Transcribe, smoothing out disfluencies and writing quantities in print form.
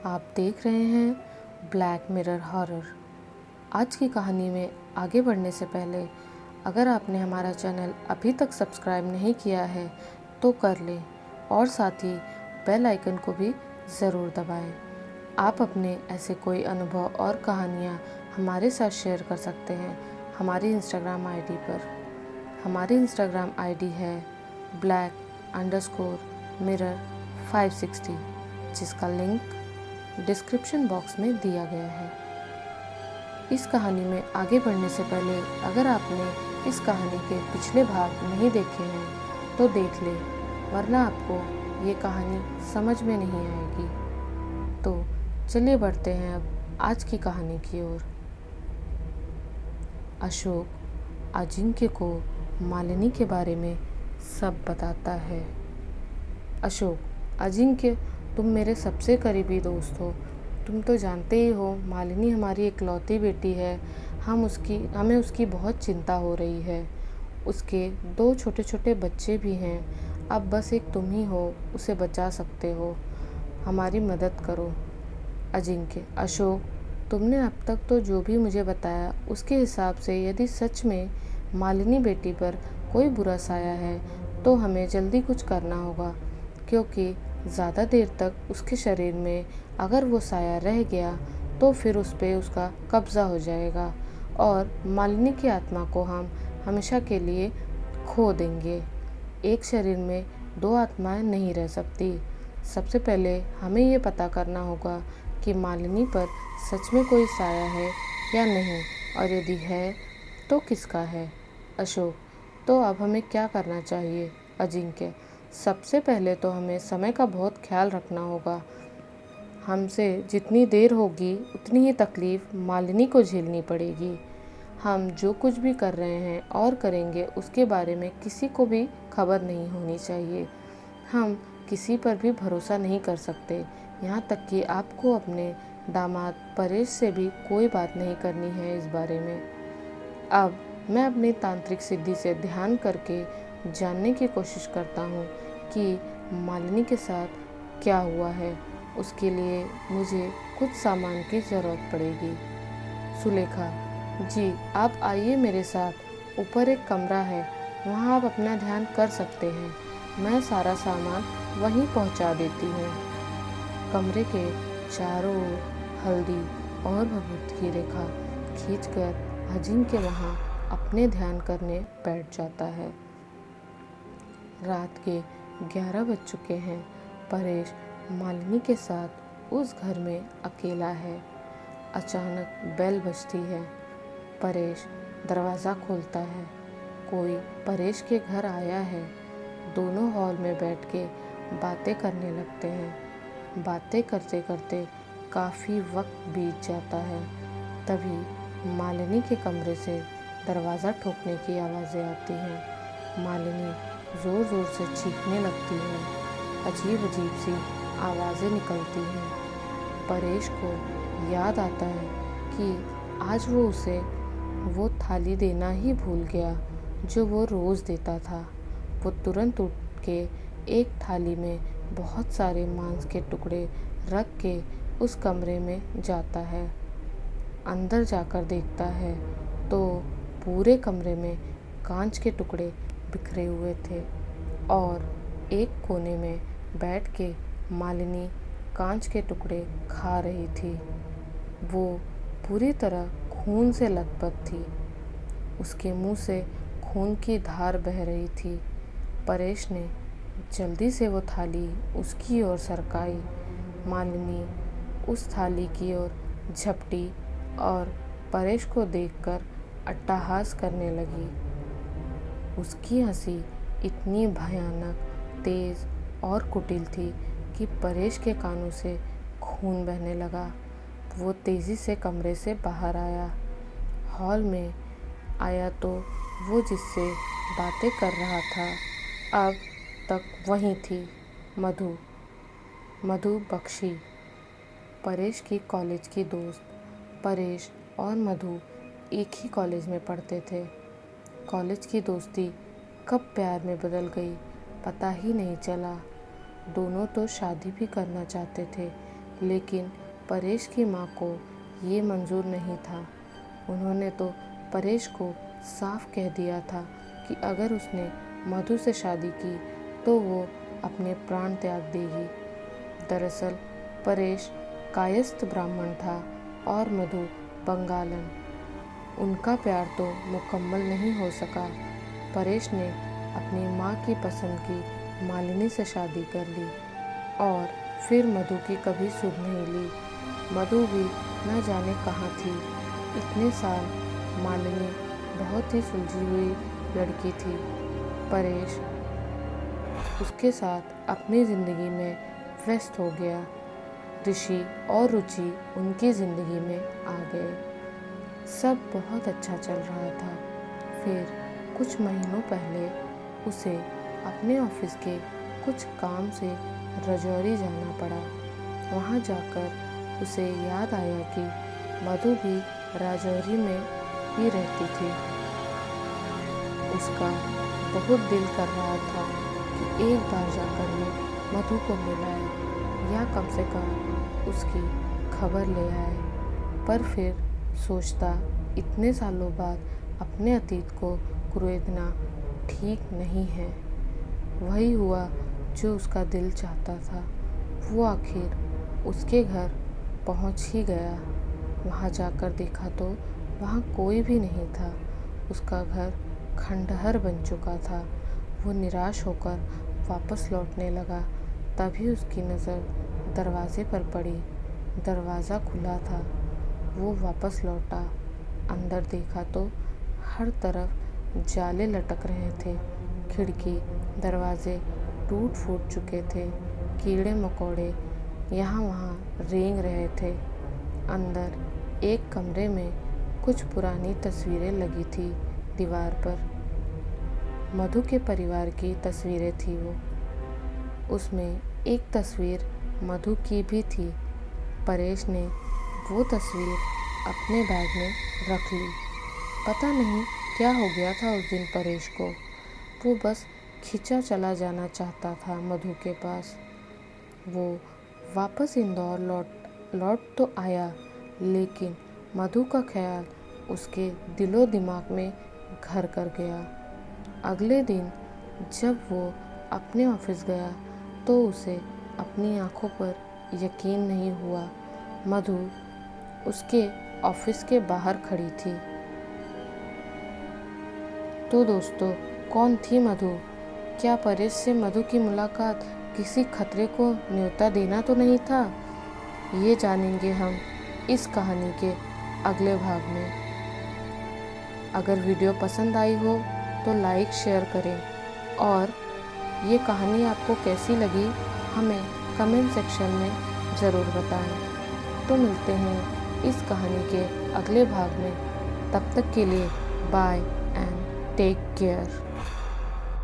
आप देख रहे हैं ब्लैक मिरर हॉरर। आज की कहानी में आगे बढ़ने से पहले अगर आपने हमारा चैनल अभी तक सब्सक्राइब नहीं किया है तो कर लें और साथ ही बेल आइकन को भी ज़रूर दबाएं। आप अपने ऐसे कोई अनुभव और कहानियाँ हमारे साथ शेयर कर सकते हैं हमारी इंस्टाग्राम आईडी पर। हमारी इंस्टाग्राम आईडी है black_mirror560, जिसका लिंक डिस्क्रिप्शन बॉक्स में दिया गया है। इस कहानी में आगे बढ़ने से पहले अगर आपने इस कहानी के पिछले भाग नहीं देखे हैं तो देख लें, वरना आपको ये कहानी समझ में नहीं आएगी। तो चलिए बढ़ते हैं अब आज की कहानी की ओर। अशोक अजिंक्य को मालिनी के बारे में सब बताता है। अशोक, अजिंक्य, तुम मेरे सबसे करीबी दोस्त हो। तुम तो जानते ही हो मालिनी हमारी इकलौती बेटी है। हमें उसकी बहुत चिंता हो रही है। उसके 2 छोटे छोटे बच्चे भी हैं। अब बस एक तुम ही हो, उसे बचा सकते हो। हमारी मदद करो। अजिंक्य, अशोक, तुमने अब तक तो जो भी मुझे बताया उसके हिसाब से यदि सच में मालिनी बेटी पर कोई बुरा साया है तो हमें जल्दी कुछ करना होगा, क्योंकि ज़्यादा देर तक उसके शरीर में अगर वो साया रह गया तो फिर उस पर उसका कब्ज़ा हो जाएगा और मालिनी की आत्मा को हम हमेशा के लिए खो देंगे। एक शरीर में 2 आत्माएं नहीं रह सकती। सबसे पहले हमें ये पता करना होगा कि मालिनी पर सच में कोई साया है या नहीं, और यदि है तो किसका है। अशोक, तो अब हमें क्या करना चाहिए? अजिंक्य, सबसे पहले तो हमें समय का बहुत ख्याल रखना होगा। हमसे जितनी देर होगी उतनी ही तकलीफ़ मालिनी को झेलनी पड़ेगी। हम जो कुछ भी कर रहे हैं और करेंगे उसके बारे में किसी को भी खबर नहीं होनी चाहिए। हम किसी पर भी भरोसा नहीं कर सकते, यहाँ तक कि आपको अपने दामाद परेश से भी कोई बात नहीं करनी है इस बारे में। अब मैं अपनी तांत्रिक सिद्धि से ध्यान करके जानने की कोशिश करता हूँ कि मालिनी के साथ क्या हुआ है। उसके लिए मुझे कुछ सामान की ज़रूरत पड़ेगी। सुलेखा, जी आप आइए मेरे साथ। ऊपर एक कमरा है, वहाँ आप अपना ध्यान कर सकते हैं। मैं सारा सामान वहीं पहुँचा देती हूँ। कमरे के चारों ओर हल्दी और भभूत की रेखा खींचकर अजिंक्य वहाँ अपने ध्यान करने बैठ जाता है। रात के 11 बज चुके हैं। परेश मालिनी के साथ उस घर में अकेला है। अचानक बेल बजती है। परेश दरवाज़ा खोलता है। कोई परेश के घर आया है। दोनों हॉल में बैठ के बातें करने लगते हैं। बातें करते करते काफ़ी वक्त बीत जाता है। तभी मालिनी के कमरे से दरवाज़ा ठोकने की आवाज़ें आती हैं। मालिनी ज़ोर ज़ोर से चीखने लगती है। अजीब अजीब सी आवाज़ें निकलती हैं। परेश को याद आता है कि आज वो उसे वो थाली देना ही भूल गया जो वो रोज़ देता था। वो तुरंत उठ के एक थाली में बहुत सारे मांस के टुकड़े रख के उस कमरे में जाता है। अंदर जाकर देखता है तो पूरे कमरे में कांच के टुकड़े बिखरे हुए थे और एक कोने में बैठ के मालिनी कांच के टुकड़े खा रही थी। वो पूरी तरह खून से लथपथ थी। उसके मुंह से खून की धार बह रही थी। परेश ने जल्दी से वो थाली उसकी ओर सरकाई। मालिनी उस थाली की ओर झपटी और परेश को देखकर अट्टहास करने लगी। उसकी हंसी इतनी भयानक, तेज़ और कुटिल थी कि परेश के कानों से खून बहने लगा। वो तेज़ी से कमरे से बाहर आया। हॉल में आया तो वो जिससे बातें कर रहा था अब तक वहीं थी, मधु बख्शी, परेश की कॉलेज की दोस्त। परेश और मधु एक ही कॉलेज में पढ़ते थे। कॉलेज की दोस्ती कब प्यार में बदल गई पता ही नहीं चला। दोनों तो शादी भी करना चाहते थे, लेकिन परेश की माँ को ये मंजूर नहीं था। उन्होंने तो परेश को साफ कह दिया था कि अगर उसने मधु से शादी की तो वो अपने प्राण त्याग देगी। दरअसल परेश कायस्थ ब्राह्मण था और मधु बंगालन। उनका प्यार तो मुकम्मल नहीं हो सका। परेश ने अपनी माँ की पसंद की मालिनी से शादी कर ली और फिर मधु की कभी सुध नहीं ली। मधु भी न जाने कहाँ थी। इतने साल मालिनी बहुत ही सुलझी हुई लड़की थी। परेश उसके साथ अपनी ज़िंदगी में व्यस्त हो गया। ऋषि और रुचि उनकी ज़िंदगी में आ गए। सब बहुत अच्छा चल रहा था। फिर कुछ महीनों पहले उसे अपने ऑफिस के कुछ काम से राजौरी जाना पड़ा। वहाँ जाकर उसे याद आया कि मधु भी राजौरी में ही रहती थी। उसका बहुत दिल कर रहा था कि एक बार जाकर वो मधु को मिलाए या कम से कम उसकी खबर ले आए। पर फिर सोचता, इतने सालों बाद अपने अतीत को कुरेदना ठीक नहीं है। वही हुआ जो उसका दिल चाहता था। वो आखिर उसके घर पहुंच ही गया। वहां जाकर देखा तो वहां कोई भी नहीं था। उसका घर खंडहर बन चुका था। वो निराश होकर वापस लौटने लगा। तभी उसकी नज़र दरवाजे पर पड़ी। दरवाज़ा खुला था। वो वापस लौटा। अंदर देखा तो हर तरफ जाले लटक रहे थे। खिड़की दरवाजे टूट फूट चुके थे। कीड़े मकोड़े यहाँ वहाँ रेंग रहे थे। अंदर एक कमरे में कुछ पुरानी तस्वीरें लगी थी दीवार पर। मधु के परिवार की तस्वीरें थी वो। उसमें एक तस्वीर मधु की भी थी। परेश ने वो तस्वीर अपने बैग में रख ली। पता नहीं क्या हो गया था उस दिन परेश को। वो बस खिंचा चला जाना चाहता था मधु के पास। वो वापस इंदौर लौट तो आया, लेकिन मधु का ख्याल उसके दिलो दिमाग में घर कर गया। अगले दिन जब वो अपने ऑफिस गया तो उसे अपनी आंखों पर यकीन नहीं हुआ। मधु उसके ऑफिस के बाहर खड़ी थी। तो दोस्तों, कौन थी मधु? क्या परेश से मधु की मुलाकात किसी खतरे को न्योता देना तो नहीं था? ये जानेंगे हम इस कहानी के अगले भाग में। अगर वीडियो पसंद आई हो तो लाइक शेयर करें और ये कहानी आपको कैसी लगी हमें कमेंट सेक्शन में ज़रूर बताएं। तो मिलते हैं इस कहानी के अगले भाग में। तब तक के लिए बाय एंड टेक केयर।